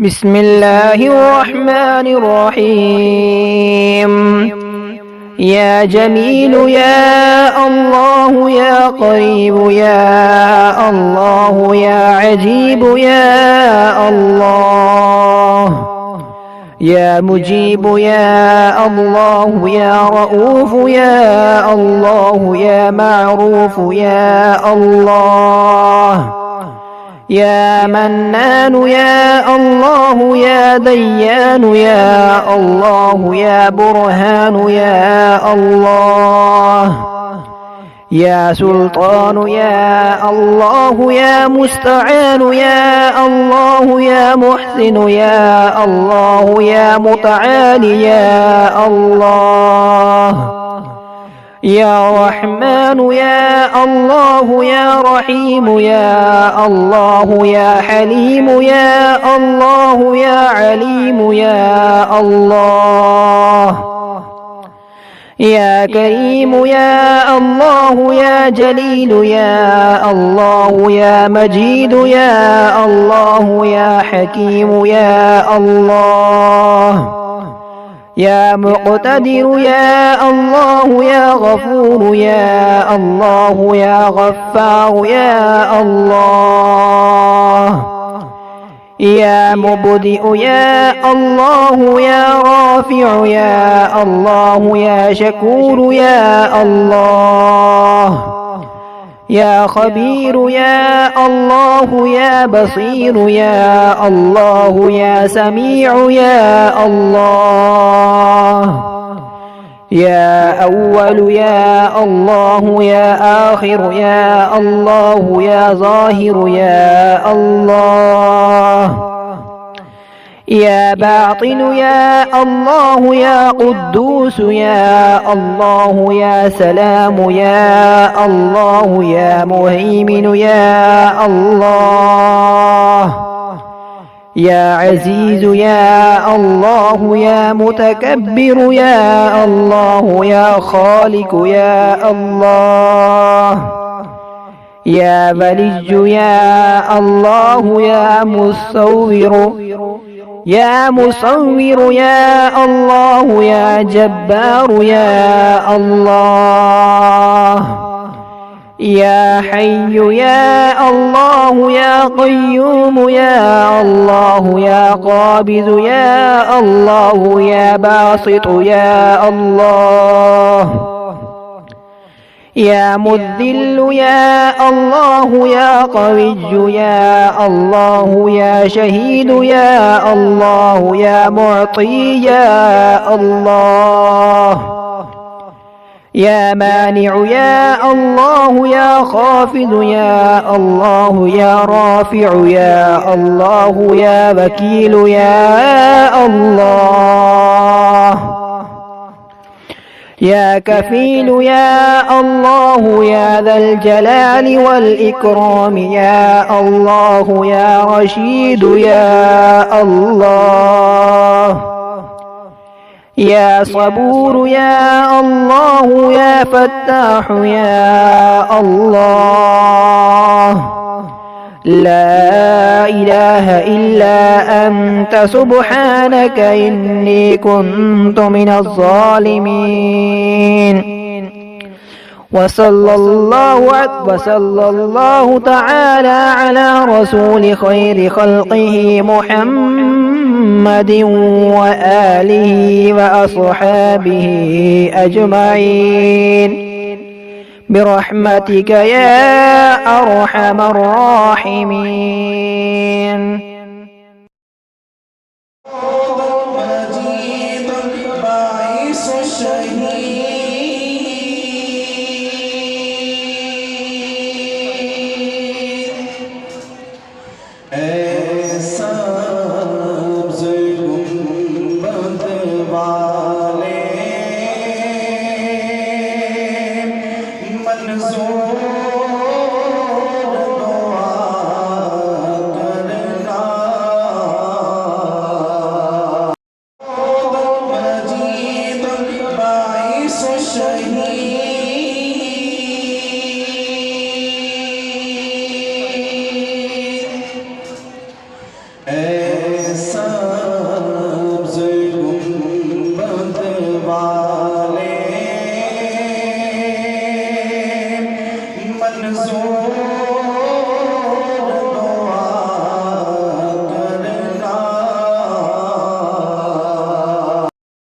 بسم الله الرحمن الرحيم. يا جميل يا الله يا قريب يا الله يا عجيب يا الله يا مجيب يا الله يا رؤوف يا الله يا معروف يا الله يا منان يا الله يا ديان يا الله يا برهان يا الله يا سلطان يا الله يا مستعان يا الله يا محسن يا الله يا متعالي يا الله يا رحمن يا الله يا رحيم يا الله يا حليم يا الله يا عليم يا الله يا كريم يا الله يا جليل يا الله يا مجيد يا الله يا حكيم يا الله يا مقتدر يا الله يا غفور يا الله يا غفار يا الله يا مبدئ يا الله يا رافع يا الله يا شكور يا الله يا خبير يا الله يا بصير يا الله يا سميع يا الله يا أول يا الله يا آخر يا الله يا ظاهر يا الله يا باطن يا الله يا قدوس يا الله يا سلام يا الله يا مهيمن يا الله يا عزيز يا الله يا متكبر يا الله يا خالق يا الله يا بلج يا الله يا مصور يا الله يا جبار يا الله يا حي يا الله يا قيوم يا الله يا قابض يا الله يا باسط يا الله يا مذل يا الله يا قوي يا الله يا شهيد يا الله يا معطي يا الله يا مانع يا الله يا خافض يا الله يا رافع يا الله يا وكيل يا الله يا كفيل يا الله يا ذا الجلال والإكرام يا الله يا رشيد يا الله يا صبور يا الله يا فتاح يا الله لا إله إلا أنت سبحانك إني كنت من الظالمين. وصلى الله تعالى على رسول خير خلقه محمد وآله وأصحابه أجمعين برحمتك يا أرحم الراحمين. Essa رسول